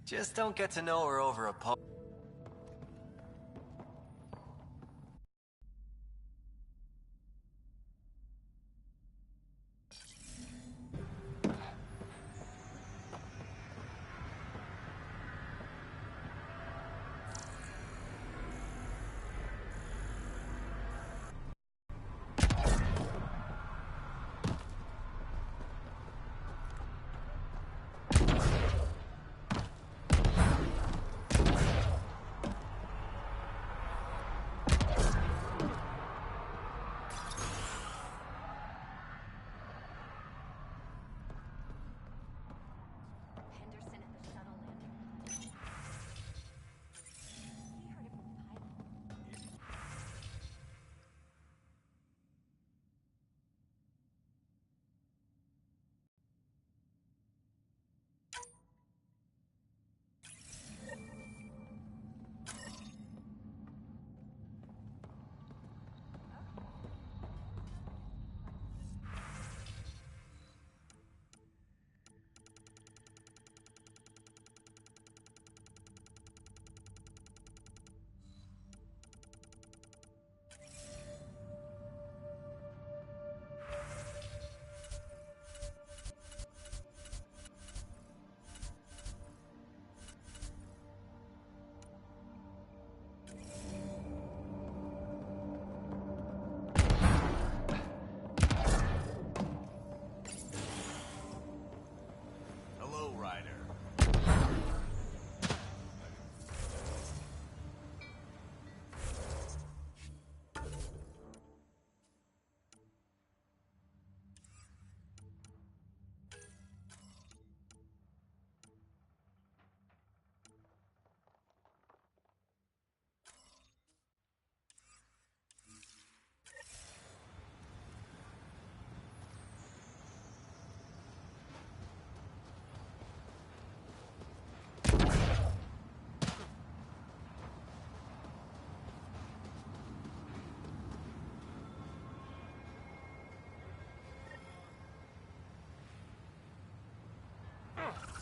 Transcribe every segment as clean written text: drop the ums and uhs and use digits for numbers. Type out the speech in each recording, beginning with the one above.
Just don't get to know her over a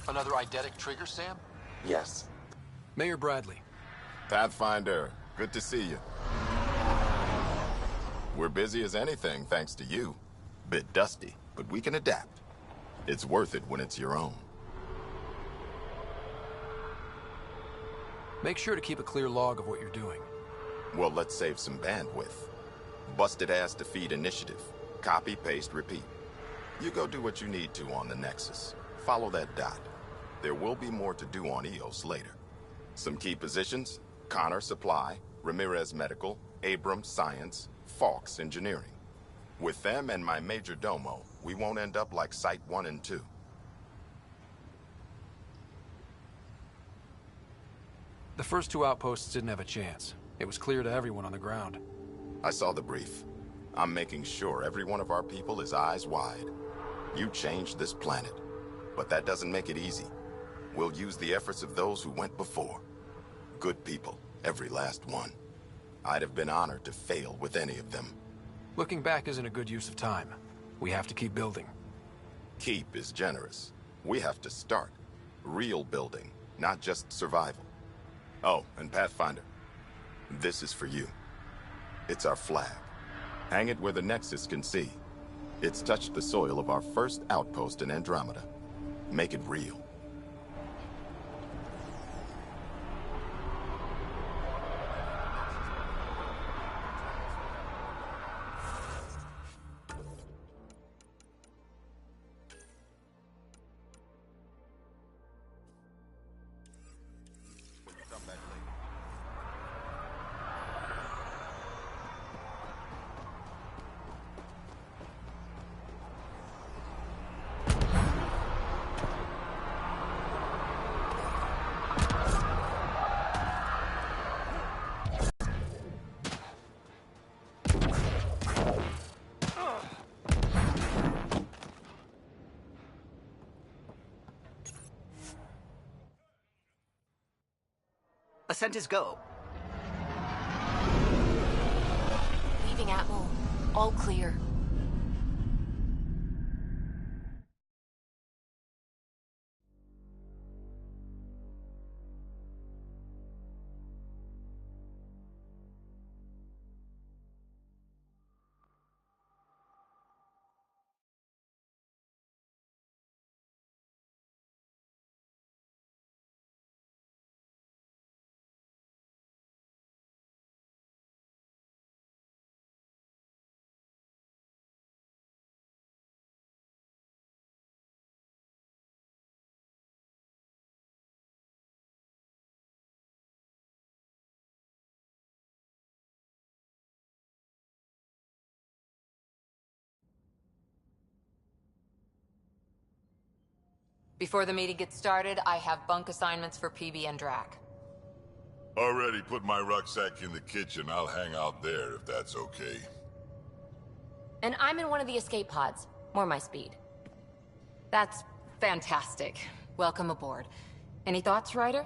Another eidetic trigger, Sam? Yes. Mayor Bradley. Pathfinder, good to see you. We're busy as anything, thanks to you. Bit dusty, but we can adapt. It's worth it when it's your own. Make sure to keep a clear log of what you're doing. Well, let's save some bandwidth. Busted ass defeat initiative. Copy, paste, repeat. You go do what you need to on the Nexus. Follow that dot. There will be more to do on EOS later. Some key positions: Connor Supply, Ramirez Medical, Abrams Science, Fawkes Engineering. With them and my major domo, we won't end up like Site 1 and 2. The first two outposts didn't have a chance. It was clear to everyone on the ground. I saw the brief. I'm making sure every one of our people is eyes wide. You changed this planet, but that doesn't make it easy. We'll use the efforts of those who went before. Good people, every last one. I'd have been honored to fail with any of them. Looking back isn't a good use of time. We have to keep building. Keep is generous. We have to start. Real building, not just survival. Oh, and Pathfinder, this is for you. It's our flag. Hang it where the Nexus can see. It's touched the soil of our first outpost in Andromeda. Make it real. Ascent is go. Leaving Atwell. All clear. Before the meeting gets started, I have bunk assignments for PB and Drac. Already put my rucksack in the kitchen. I'll hang out there if that's okay. And I'm in one of the escape pods. More my speed. That's fantastic. Welcome aboard. Any thoughts, Ryder?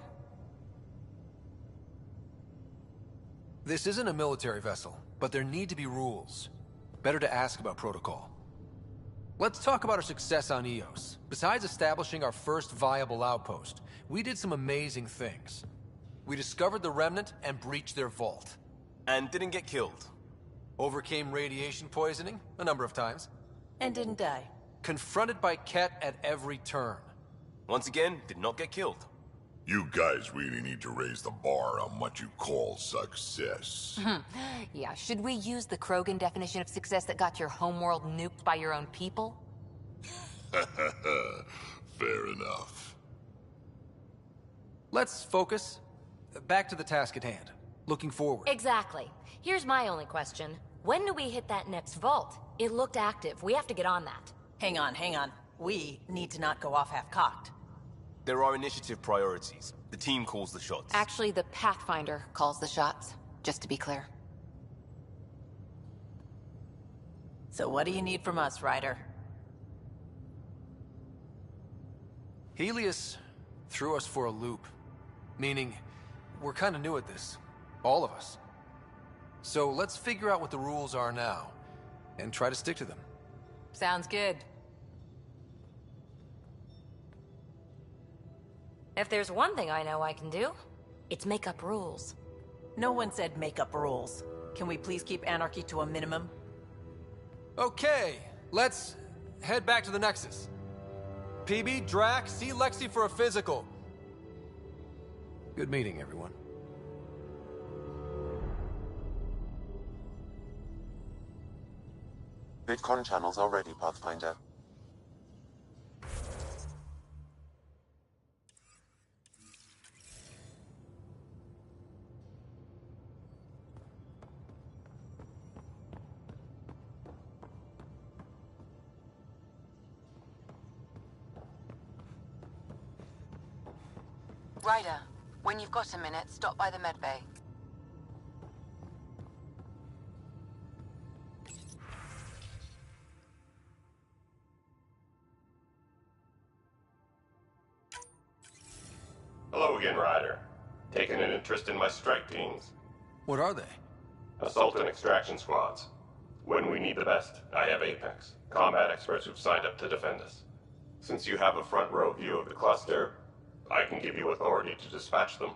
This isn't a military vessel, but there need to be rules. Better to ask about protocol. Let's talk about our success on Eos. Besides establishing our first viable outpost, we did some amazing things. We discovered the Remnant and breached their vault. And didn't get killed. Overcame radiation poisoning a number of times. And didn't die. Confronted by Ket at every turn. Once again, did not get killed. You guys really need to raise the bar on what you call success. Yeah, should we use the Krogan definition of success that got your homeworld nuked by your own people? Fair enough. Let's focus. Back to the task at hand. Looking forward. Exactly. Here's my only question. When do we hit that next vault? It looked active. We have to get on that. Hang on, hang on. We need to not go off half-cocked. There are initiative priorities. The team calls the shots. Actually, the Pathfinder calls the shots, just to be clear. So what do you need from us, Ryder? Helios threw us for a loop. Meaning, we're kind of new at this. All of us. So let's figure out what the rules are now, and try to stick to them. Sounds good. If there's one thing I know I can do, it's make up rules. No one said make up rules. Can we please keep anarchy to a minimum? Okay, let's head back to the Nexus. PB, Drac, see Lexi for a physical. Good meeting, everyone. VidCon channels are ready, Pathfinder. Ryder, when you've got a minute, stop by the medbay. Hello again, Ryder. Taking an interest in my strike teams. What are they? Assault and extraction squads. When we need the best, I have Apex, combat experts who've signed up to defend us. Since you have a front row view of the cluster, I can give you authority to dispatch them.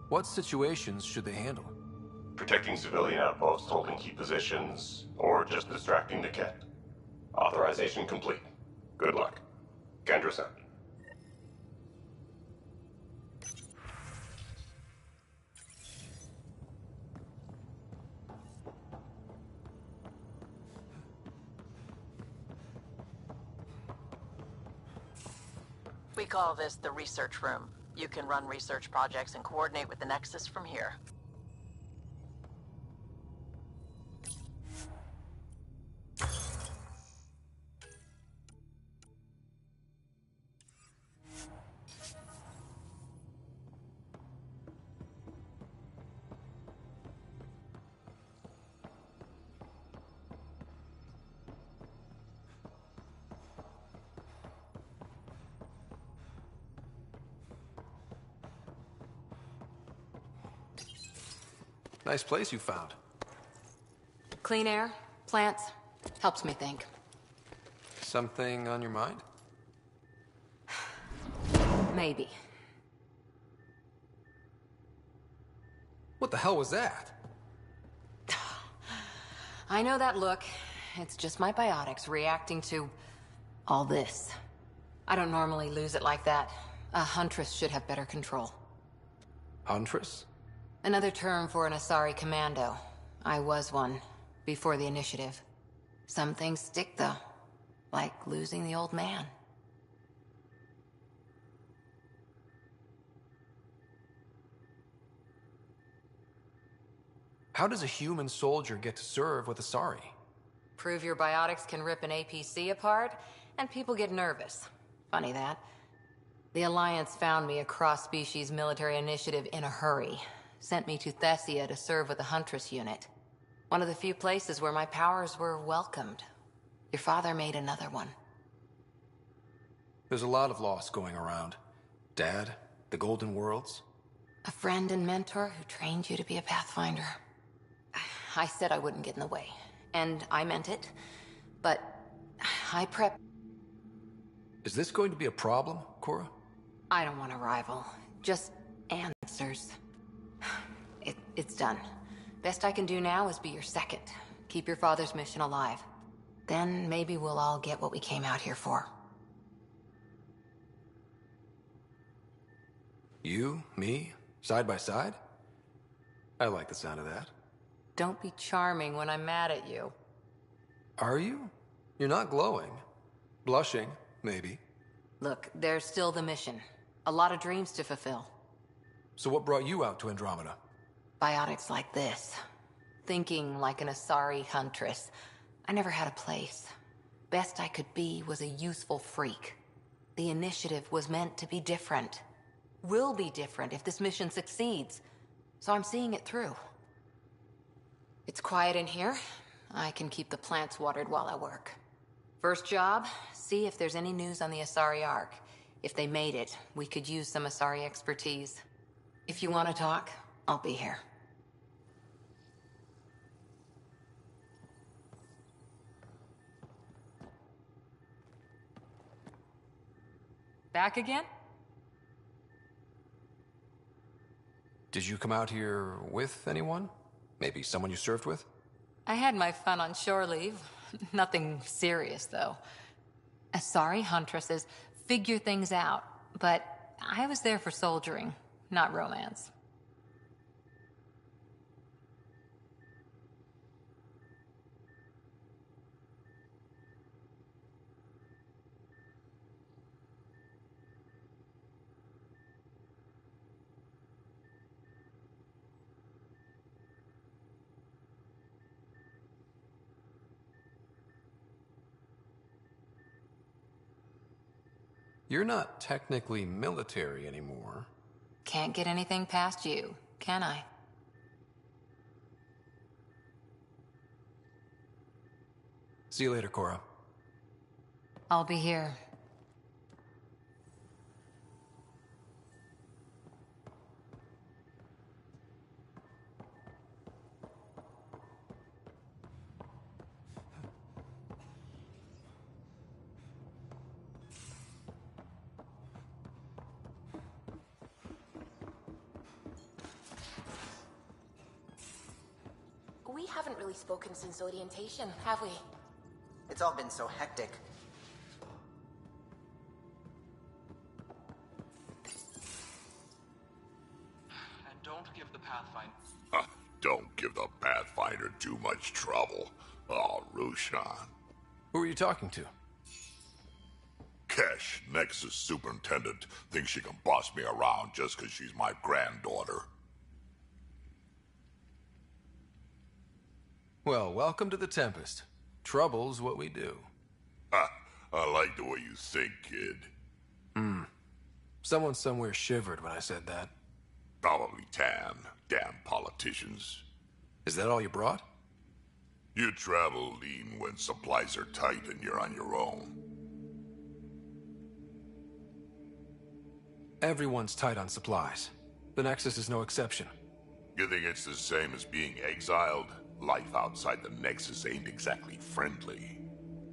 What situations should they handle? Protecting civilian outposts, holding key positions, or just distracting the Ket. Authorization complete. Good luck. Kendra out. We call this the research room. You can run research projects and coordinate with the Nexus from here. Nice place you found. Clean air, plants, helps me think. Something on your mind? Maybe. What the hell was that? I know that look. It's just my biotics reacting to all this. I don't normally lose it like that. A huntress should have better control. Huntress? Another term for an Asari commando. I was one, before the initiative. Some things stick, though. Like losing the old man. How does a human soldier get to serve with Asari? Prove your biotics can rip an APC apart, and people get nervous. Funny that. The Alliance found me a cross-species military initiative in a hurry. Sent me to Thessia to serve with the Huntress unit. One of the few places where my powers were welcomed. Your father made another one. There's a lot of loss going around. Dad, the Golden Worlds. A friend and mentor who trained you to be a Pathfinder. I said I wouldn't get in the way, and I meant it. But I prep... Is this going to be a problem, Cora? I don't want a rival. Just answers. It's done. Best I can do now is be your second. Keep your father's mission alive. Then maybe we'll all get what we came out here for. You, me, side by side? I like the sound of that. Don't be charming when I'm mad at you. Are you? You're not glowing. Blushing, maybe. Look, there's still the mission. A lot of dreams to fulfill. So what brought you out to Andromeda? Biotics like this. Thinking like an Asari huntress. I never had a place. Best I could be was a useful freak. The initiative was meant to be different. Will be different if this mission succeeds. So I'm seeing it through. It's quiet in here. I can keep the plants watered while I work. First job, see if there's any news on the Asari Ark. If they made it, we could use some Asari expertise. If you want to talk, I'll be here. Back again? Did you come out here with anyone? Maybe someone you served with? I had my fun on shore leave. Nothing serious, though. Asari huntresses figure things out, but I was there for soldiering, not romance. You're not technically military anymore. Can't get anything past you, can I? See you later, Cora. I'll be here. We haven't really spoken since orientation, have we? It's all been so hectic. And don't give the Pathfinder... Don't give the Pathfinder too much trouble. Oh, Roshan. Who are you talking to? Kesh, Nexus Superintendent, thinks she can boss me around just because she's my granddaughter. Well, welcome to the Tempest. Trouble's what we do. Ha! I like the way you think, kid. Someone somewhere shivered when I said that. Probably Tan. Damn politicians. Is that all you brought? You travel lean when supplies are tight and you're on your own. Everyone's tight on supplies. The Nexus is no exception. You think it's the same as being exiled? Life outside the Nexus ain't exactly friendly.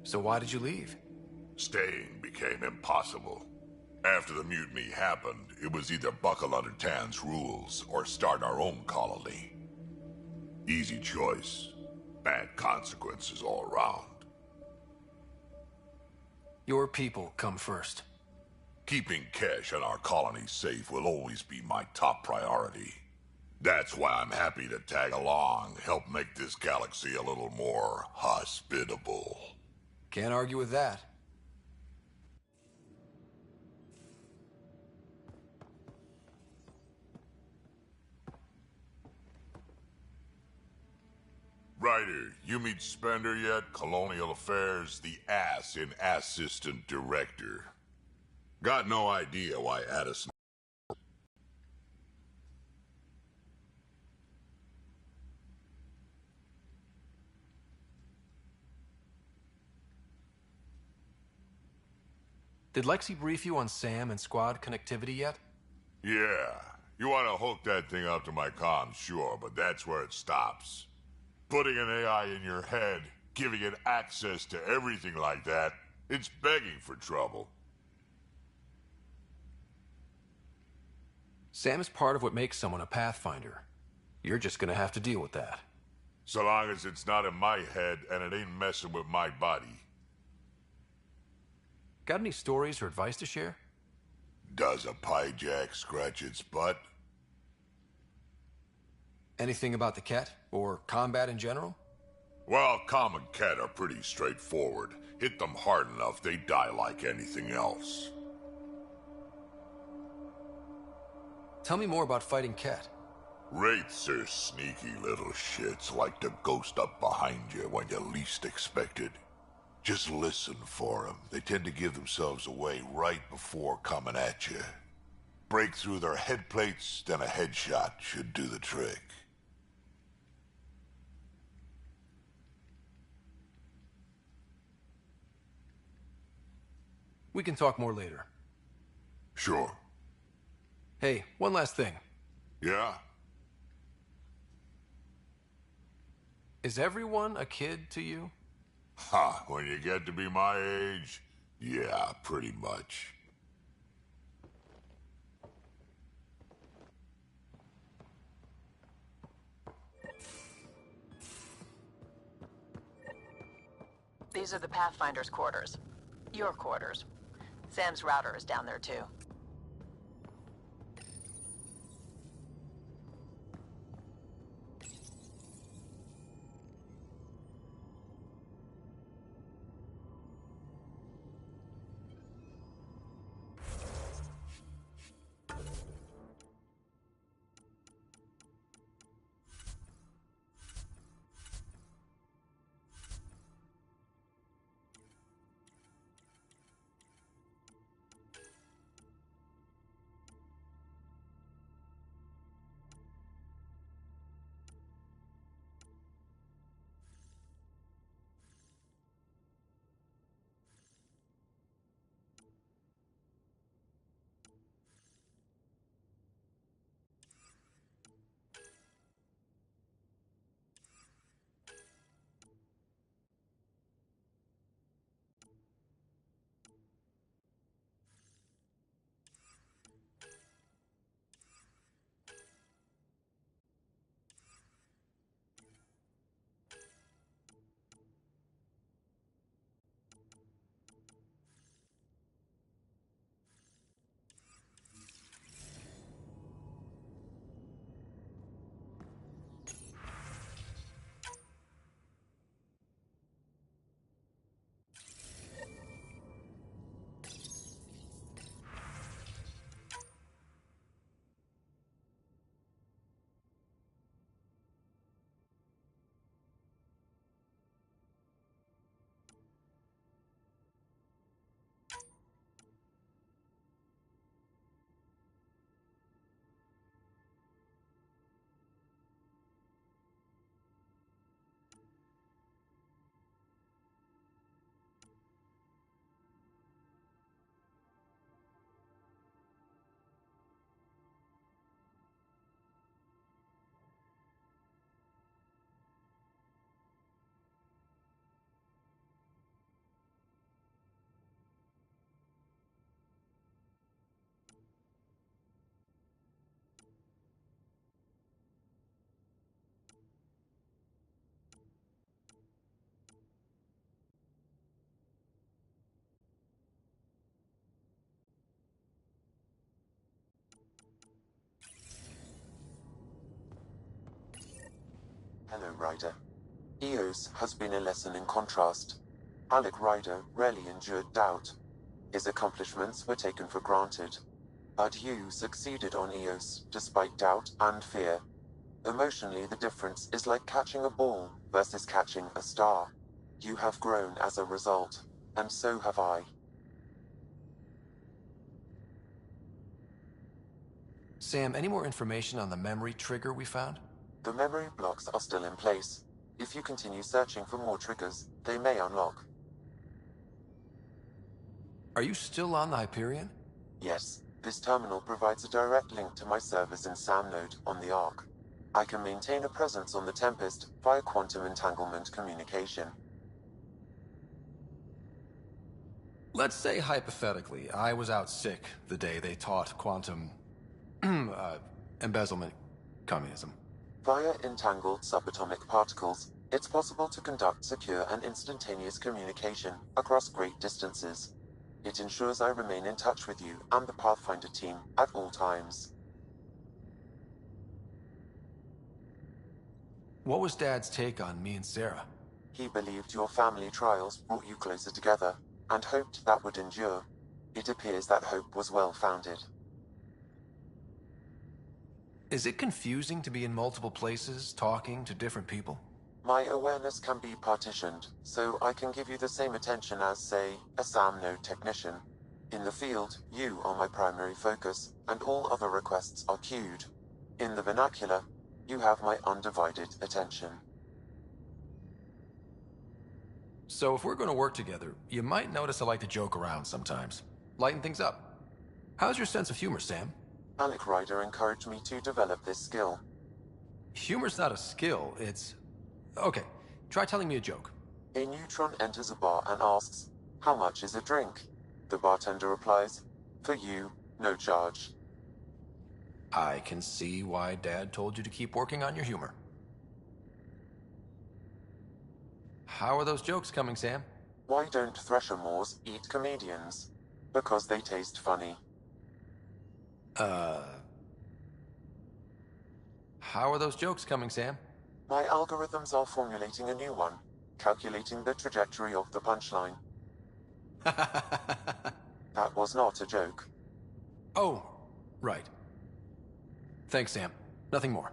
So why did you leave? Staying became impossible. After the mutiny happened, it was either buckle under Tan's rules or start our own colony. Easy choice. Bad consequences all around. Your people come first. Keeping Kesh and our colony safe will always be my top priority. That's why I'm happy to tag along, help make this galaxy a little more hospitable. Can't argue with that. Ryder, you meet Spender yet? Colonial Affairs, the ass in Assistant Director. Got no idea why Addison... Did Lexi brief you on Sam and squad connectivity yet? Yeah. You want to hook that thing up to my comms, sure, but that's where it stops. Putting an AI in your head, giving it access to everything like that, it's begging for trouble. Sam is part of what makes someone a Pathfinder. You're just gonna have to deal with that. So long as it's not in my head and it ain't messing with my body. Got any stories or advice to share? Does a piejack scratch its butt? Anything about the Ket? Or combat in general? Well, common Ket are pretty straightforward. Hit them hard enough, they die like anything else. Tell me more about fighting Ket. Wraiths are sneaky little shits, like to ghost up behind you when you least expect it. Just listen for them. They tend to give themselves away right before coming at you. Break through their head plates, then a headshot should do the trick. We can talk more later. Sure. Hey, one last thing. Yeah? Is everyone a kid to you? Ha, when you get to be my age, yeah, pretty much. These are the Pathfinder's quarters. Your quarters. Sam's router is down there too. Hello, Ryder. EOS has been a lesson in contrast. Alec Ryder rarely endured doubt. His accomplishments were taken for granted. But you succeeded on EOS, despite doubt and fear. Emotionally, the difference is like catching a ball versus catching a star. You have grown as a result, and so have I. Sam, any more information on the memory trigger we found? The memory blocks are still in place. If you continue searching for more triggers, they may unlock. Are you still on the Hyperion? Yes, this terminal provides a direct link to my servers in SAM node on the Ark. I can maintain a presence on the Tempest via quantum entanglement communication. Let's say, hypothetically, I was out sick the day they taught quantum... embezzlement communism. Via entangled subatomic particles, it's possible to conduct secure and instantaneous communication across great distances. It ensures I remain in touch with you and the Pathfinder team at all times. What was Dad's take on me and Sarah? He believed your family trials brought you closer together, and hoped that would endure. It appears that hope was well-founded. Is it confusing to be in multiple places, talking to different people? My awareness can be partitioned, so I can give you the same attention as, say, a SAM node technician. In the field, you are my primary focus, and all other requests are queued. In the vernacular, you have my undivided attention. So if we're going to work together, you might notice I like to joke around sometimes. Lighten things up. How's your sense of humor, Sam? Alec Ryder encouraged me to develop this skill. Humor's not a skill, it's... Okay, try telling me a joke. A neutron enters a bar and asks, "How much is a drink?" The bartender replies, "For you, no charge." I can see why Dad told you to keep working on your humor. How are those jokes coming, Sam? Why don't Thresher Moors eat comedians? Because they taste funny. How are those jokes coming, Sam? My algorithms are formulating a new one, calculating the trajectory of the punchline. That was not a joke. Oh, right. Thanks, Sam. Nothing more.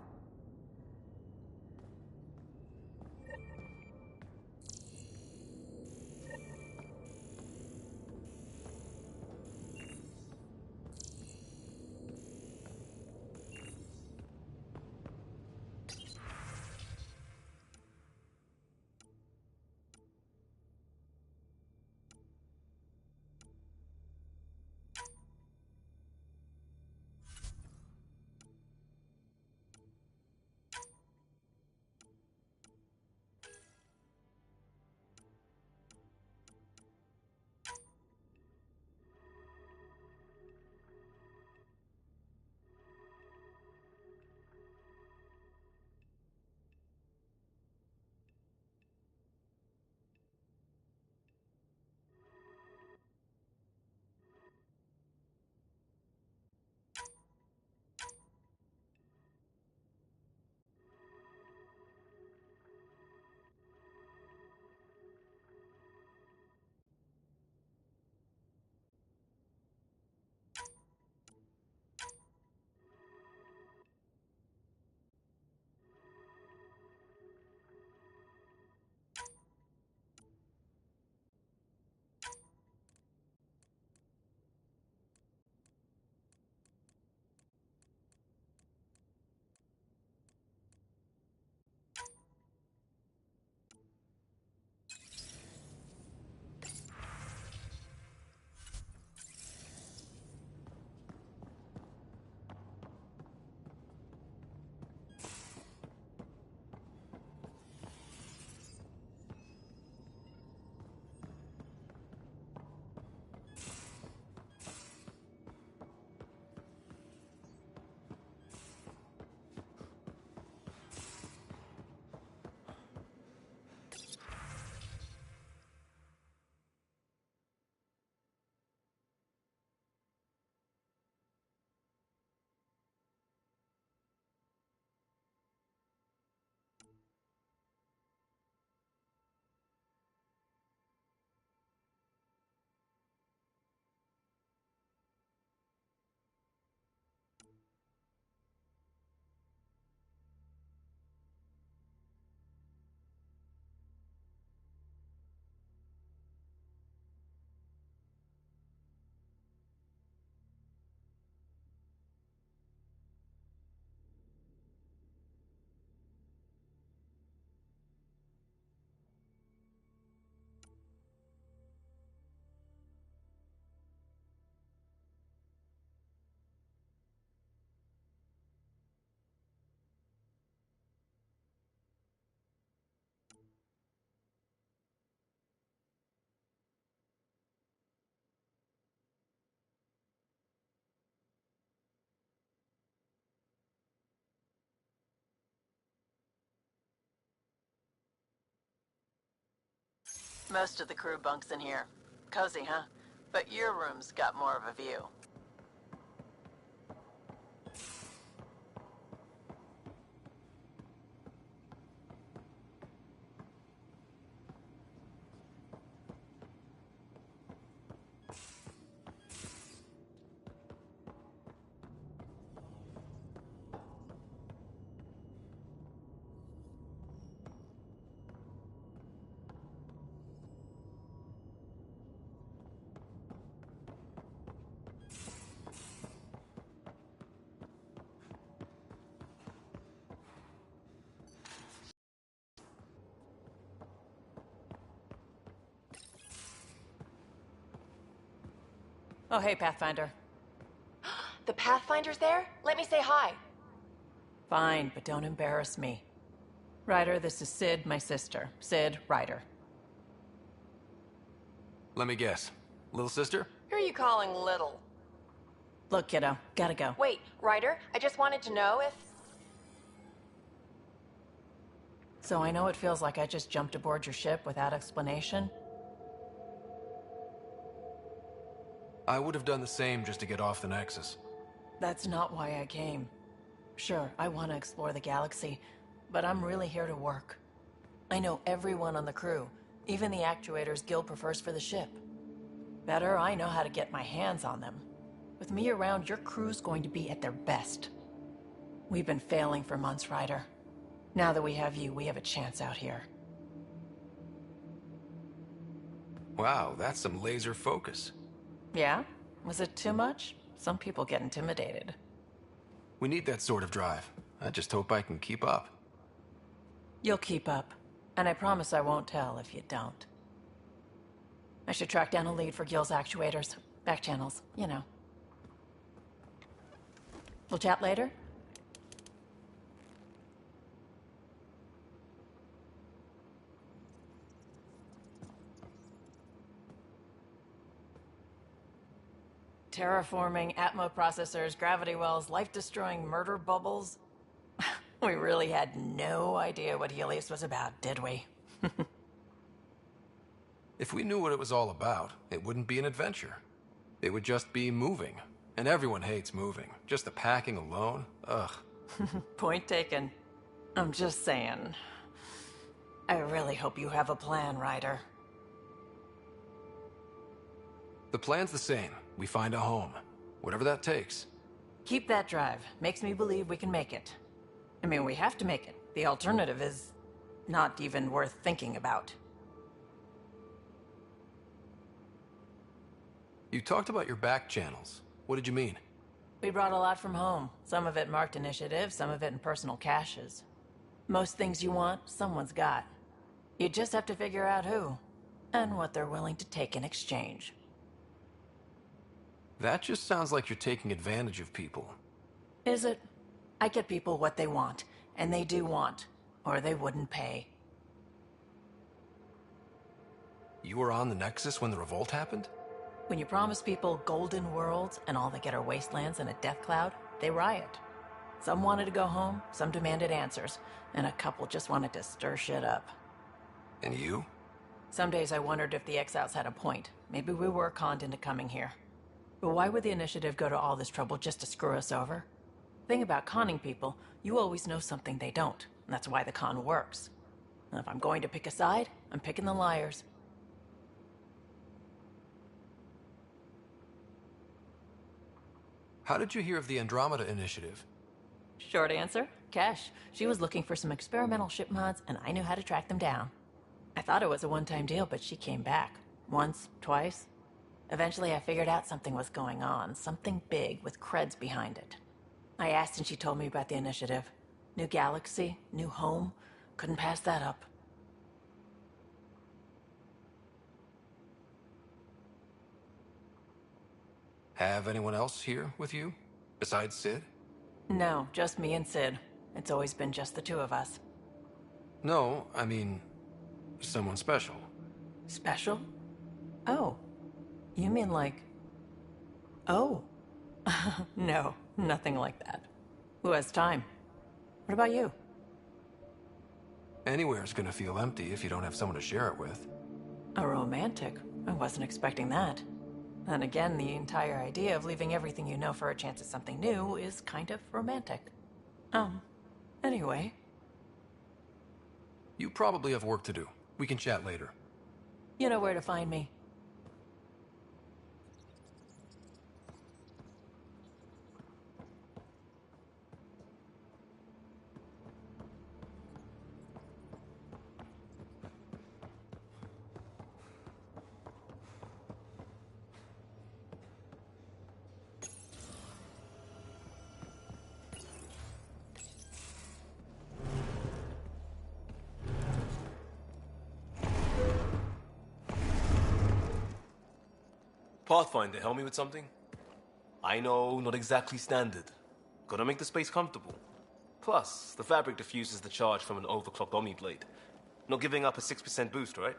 Most of the crew bunks in here. Cozy, huh? But your room's got more of a view. Oh, hey, Pathfinder. The Pathfinder's there? Let me say hi. Fine, but don't embarrass me. Ryder, this is Sid, my sister. Sid, Ryder. Let me guess. Little sister? Who are you calling little? Look, kiddo, gotta go. Wait, Ryder, I just wanted to know if... So I know it feels like I just jumped aboard your ship without explanation. I would have done the same just to get off the Nexus. That's not why I came. Sure, I want to explore the galaxy, but I'm really here to work. I know everyone on the crew, even the actuators Gil prefers for the ship. Better, I know how to get my hands on them. With me around, your crew's going to be at their best. We've been failing for months, Ryder. Now that we have you, we have a chance out here. Wow, that's some laser focus. Yeah? Was it too much? Some people get intimidated. We need that sort of drive. I just hope I can keep up. You'll keep up. And I promise I won't tell if you don't. I should track down a lead for Gil's actuators. Back channels, you know. We'll chat later? Terraforming, Atmo processors, gravity wells, life-destroying murder bubbles. We really had no idea what Helios was about, did we? If we knew what it was all about, it wouldn't be an adventure. It would just be moving. And everyone hates moving. Just the packing alone, ugh. Point taken. I'm just saying. I really hope you have a plan, Ryder. The plan's the same. We find a home. Whatever that takes. Keep that drive. Makes me believe we can make it. I mean, we have to make it. The alternative is not even worth thinking about. You talked about your back channels. What did you mean? We brought a lot from home. Some of it marked initiative, some of it in personal caches. Most things you want, someone's got. You just have to figure out who, and what they're willing to take in exchange. That just sounds like you're taking advantage of people. Is it? I get people what they want, and they do want, or they wouldn't pay. You were on the Nexus when the revolt happened? When you promise people golden worlds and all they get are wastelands and a death cloud, they riot. Some wanted to go home, some demanded answers, and a couple just wanted to stir shit up. And you? Some days I wondered if the exiles had a point. Maybe we were conned into coming here. But why would the Initiative go to all this trouble just to screw us over? Thing about conning people, you always know something they don't, and that's why the con works. And if I'm going to pick a side, I'm picking the liars. How did you hear of the Andromeda Initiative? Short answer, Kesh. She was looking for some experimental ship mods, and I knew how to track them down. I thought it was a one-time deal, but she came back. Once, twice. Eventually I figured out something was going on, something big with creds behind it. I asked and she told me about the Initiative. New galaxy, new home. Couldn't pass that up. Have anyone else here with you, besides Sid? No, just me and Sid. It's always been just the two of us. No, I mean, someone special. Special? Oh. You mean like... Oh. No, nothing like that. Who has time? What about you? Anywhere's gonna feel empty if you don't have someone to share it with. A romantic? I wasn't expecting that. Then again, the entire idea of leaving everything you know for a chance at something new is kind of romantic. Anyway. You probably have work to do. We can chat later. You know where to find me. Pathfinder, help me with something? I know, not exactly standard. Gotta make the space comfortable. Plus, the fabric diffuses the charge from an overclocked Omniblade. Not giving up a 6% boost, right?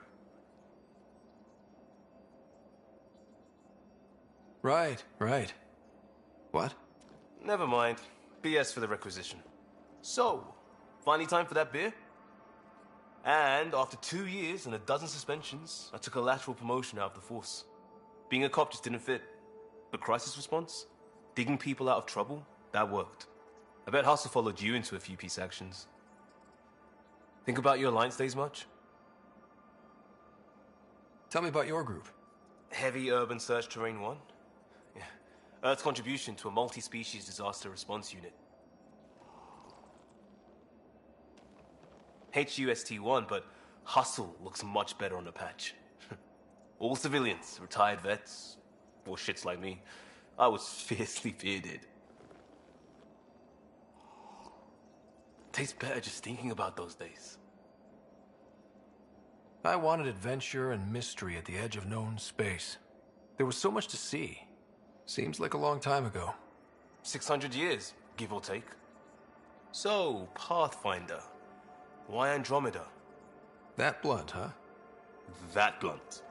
Right. What? Never mind. BS for the requisition. So, finally time for that beer? And after 2 years and a dozen suspensions, I took a lateral promotion out of the force. Being a cop just didn't fit. But crisis response? Digging people out of trouble? That worked. I bet Hustle followed you into a few peace actions. Think about your Alliance days much? Tell me about your group. Heavy Urban Search Terrain 1? Yeah. Earth's contribution to a multi-species disaster response unit. Tw1, but Hustle looks much better on the patch. All civilians, retired vets, or shits like me. I was fiercely bearded. Tastes better just thinking about those days. I wanted adventure and mystery at the edge of known space. There was so much to see. Seems like a long time ago. 600 years, give or take. So, Pathfinder. Why Andromeda? That blunt, huh? That blunt.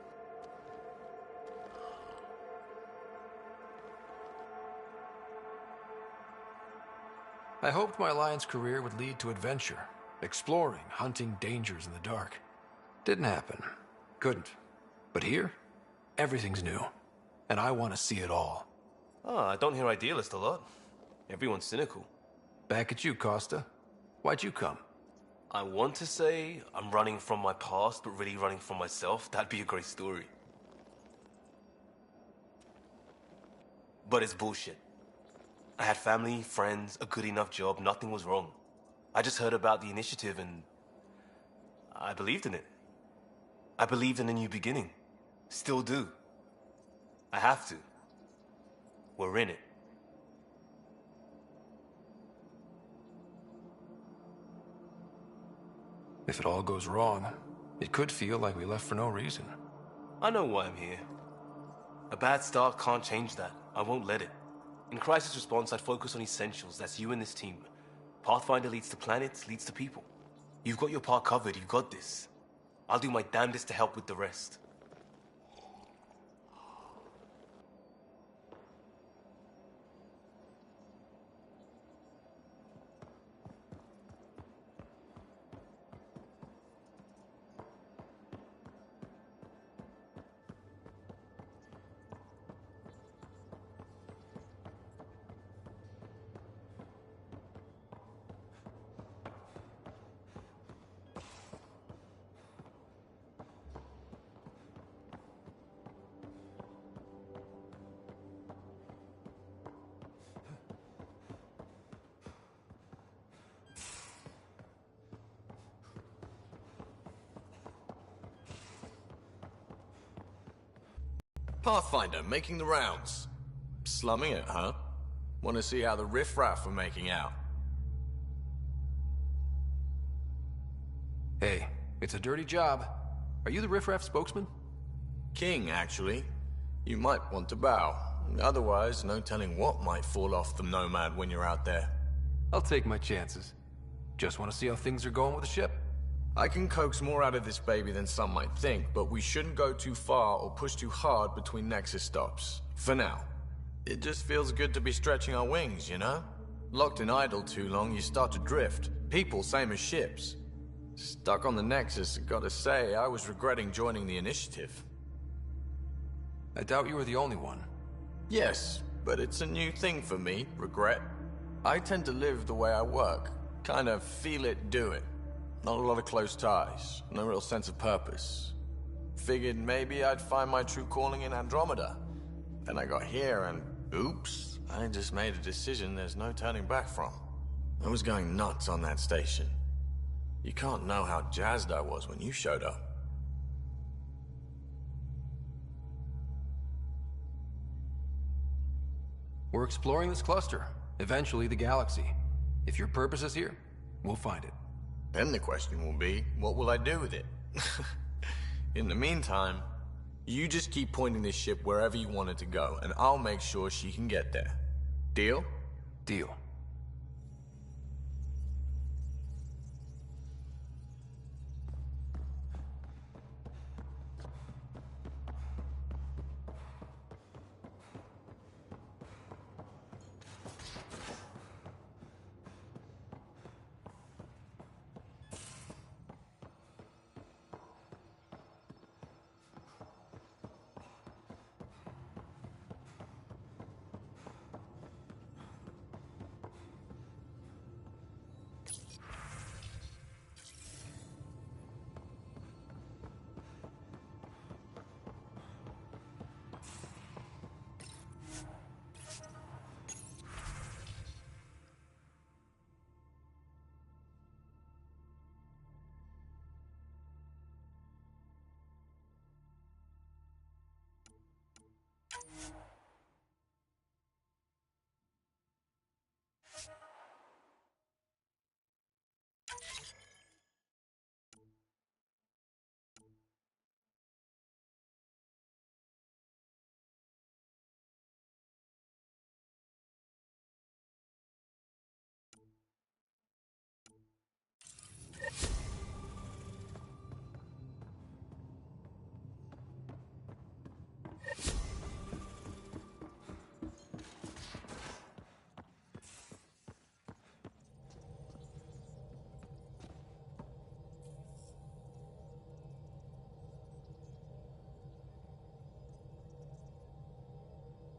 I hoped my Alliance career would lead to adventure, exploring, hunting dangers in the dark. Didn't happen. Couldn't. But here, everything's new. And I want to see it all. I don't hear idealist a lot. Everyone's cynical. Back at you, Costa. Why'd you come? I want to say I'm running from my past, but really running from myself. That'd be a great story. But it's bullshit. I had family, friends, a good enough job, nothing was wrong. I just heard about the initiative and I believed in it. I believed in a new beginning. Still do. I have to. We're in it. If it all goes wrong, it could feel like we left for no reason. I know why I'm here. A bad start can't change that. I won't let it. In crisis response, I'd focus on essentials. That's you and this team. Pathfinder leads to planets, leads to people. You've got your part covered. You've got this. I'll do my damnedest to help with the rest. Pathfinder, making the rounds. Slumming it, huh? Want to see how the riffraff are making out? Hey, it's a dirty job. Are you the riffraff spokesman? King, actually. You might want to bow. Otherwise, no telling what might fall off the Nomad when you're out there. I'll take my chances. Just want to see how things are going with the ship. I can coax more out of this baby than some might think, but we shouldn't go too far or push too hard between Nexus stops. For now. It just feels good to be stretching our wings, you know? Locked in idle too long, you start to drift. People, same as ships. Stuck on the Nexus, gotta say, I was regretting joining the Initiative. I doubt you were the only one. Yes, but it's a new thing for me, regret. I tend to live the way I work. Kind of feel it, do it. Not a lot of close ties, no real sense of purpose. Figured maybe I'd find my true calling in Andromeda. Then I got here and, oops, I just made a decision there's no turning back from. I was going nuts on that station. You can't know how jazzed I was when you showed up. We're exploring this cluster, eventually the galaxy. If your purpose is here, we'll find it. Then the question will be, what will I do with it? In the meantime, you just keep pointing this ship wherever you want it to go, and I'll make sure she can get there. Deal? Deal.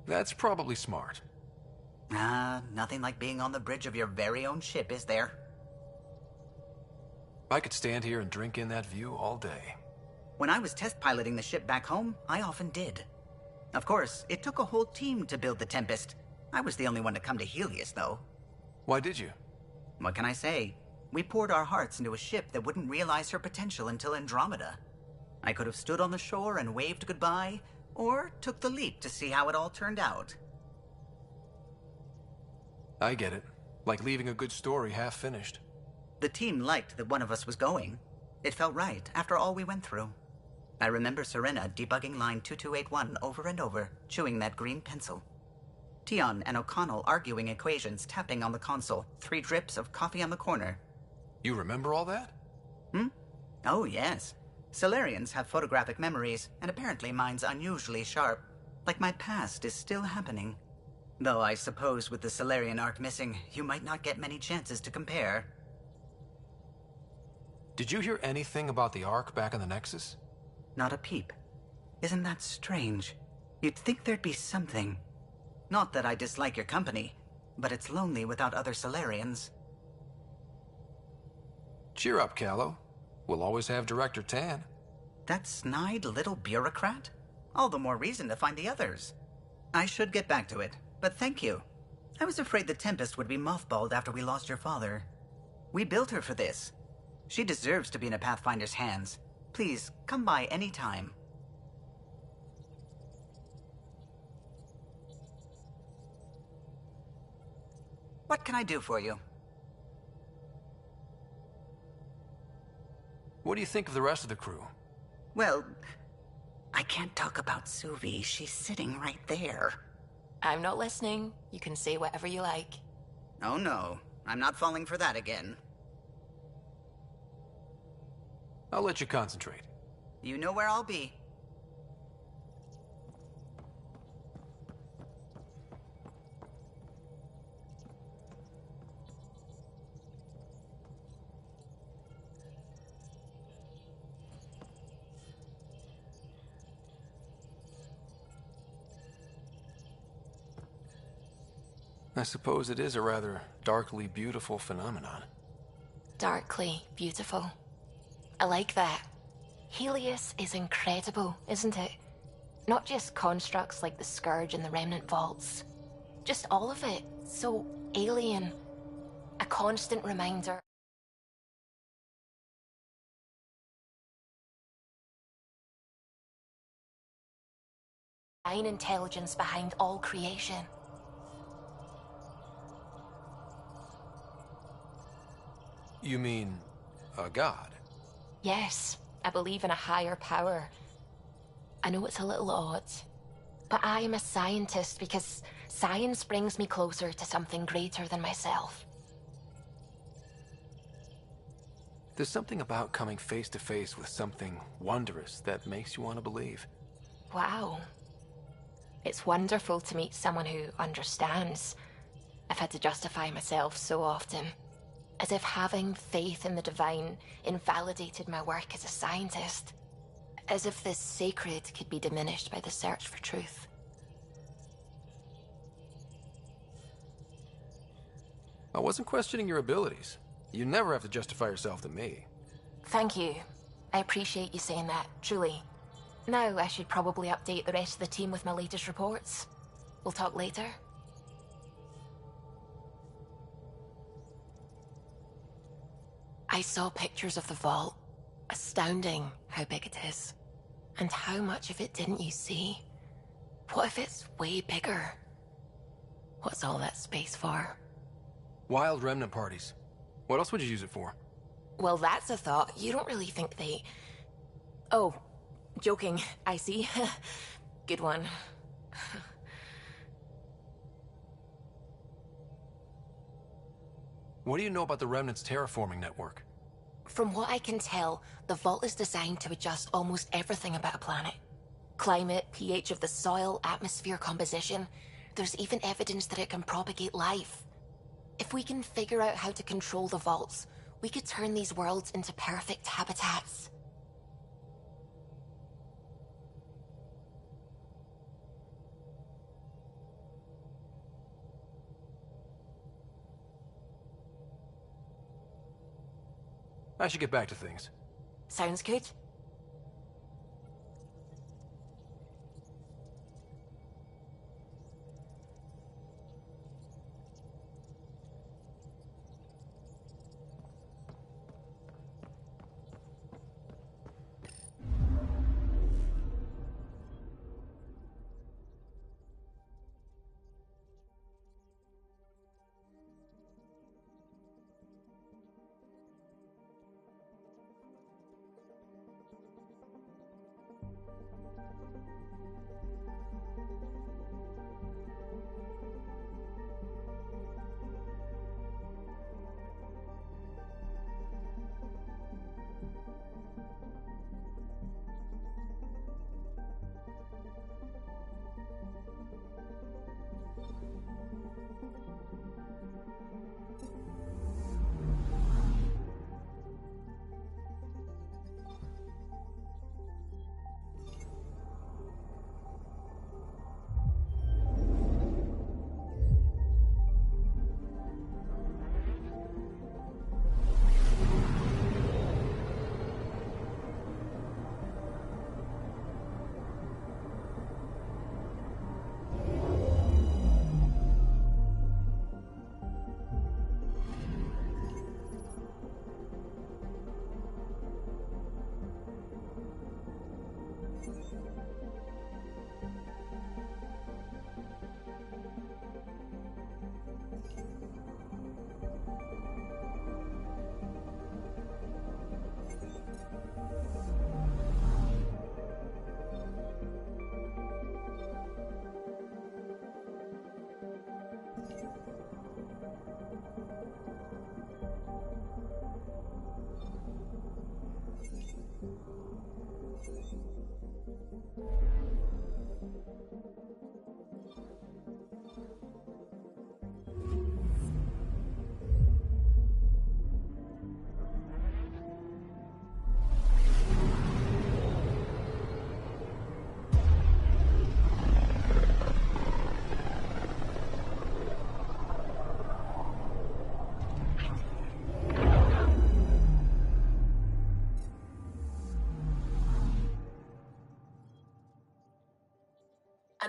That's probably smart. Nothing like being on the bridge of your very own ship, is there? I could stand here and drink in that view all day. When I was test piloting the ship back home, I often did. Of course, it took a whole team to build the Tempest. I was the only one to come to Helios, though. Why did you? What can I say? We poured our hearts into a ship that wouldn't realize her potential until Andromeda. I could have stood on the shore and waved goodbye, or took the leap to see how it all turned out. I get it. Like leaving a good story half-finished. The team liked that one of us was going. It felt right, after all we went through. I remember Serena debugging line 2281 over and over, chewing that green pencil. Tion and O'Connell arguing equations, tapping on the console, 3 drips of coffee on the corner. You remember all that? Oh, yes. Solarians have photographic memories, and apparently mine's unusually sharp. Like my past is still happening. Though I suppose with the Solarian arc missing, you might not get many chances to compare. Did you hear anything about the Ark back in the Nexus? Not a peep. Isn't that strange? You'd think there'd be something. Not that I dislike your company, but it's lonely without other Solarians. Cheer up, Callow. We'll always have Director Tan. That snide little bureaucrat? All the more reason to find the others. I should get back to it, but thank you. I was afraid the Tempest would be mothballed after we lost your father. We built her for this. She deserves to be in a Pathfinder's hands. Please, come by any time. What can I do for you? What do you think of the rest of the crew? Well, I can't talk about Suvi. She's sitting right there. I'm not listening. You can say whatever you like. Oh no, I'm not falling for that again. I'll let you concentrate. You know where I'll be. I suppose it is a rather darkly beautiful phenomenon. Darkly beautiful. I like that. Helios is incredible, isn't it? Not just constructs like the Scourge and the Remnant Vaults. Just all of it. So alien. A constant reminder. Divine intelligence behind all creation. You mean a god? Yes, I believe in a higher power. I know it's a little odd, but I am a scientist because science brings me closer to something greater than myself. There's something about coming face to face with something wondrous that makes you want to believe. Wow. It's wonderful to meet someone who understands. I've had to justify myself so often, as if having faith in the divine invalidated my work as a scientist. As if this sacred could be diminished by the search for truth. I wasn't questioning your abilities. You never have to justify yourself to me. Thank you. I appreciate you saying that, truly. Now I should probably update the rest of the team with my latest reports. We'll talk later. I saw pictures of the vault. Astounding how big it is. And how much of it didn't you see? What if it's way bigger? What's all that space for? Wild remnant parties. What else would you use it for? Well, that's a thought. You don't really think they... Oh, joking. I see. Good one. What do you know about the Remnant's terraforming network? From what I can tell, the vault is designed to adjust almost everything about a planet. Climate, pH of the soil, atmosphere composition. There's even evidence that it can propagate life. If we can figure out how to control the vaults, we could turn these worlds into perfect habitats. I should get back to things. Sounds good.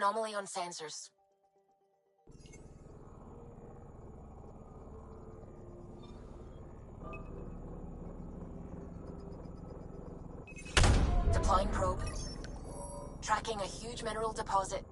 anomaly on sensors. Deploying probe. Tracking a huge mineral deposit.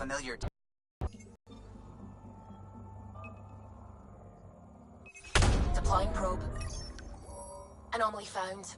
familiar. Deploying probe. Anomaly found.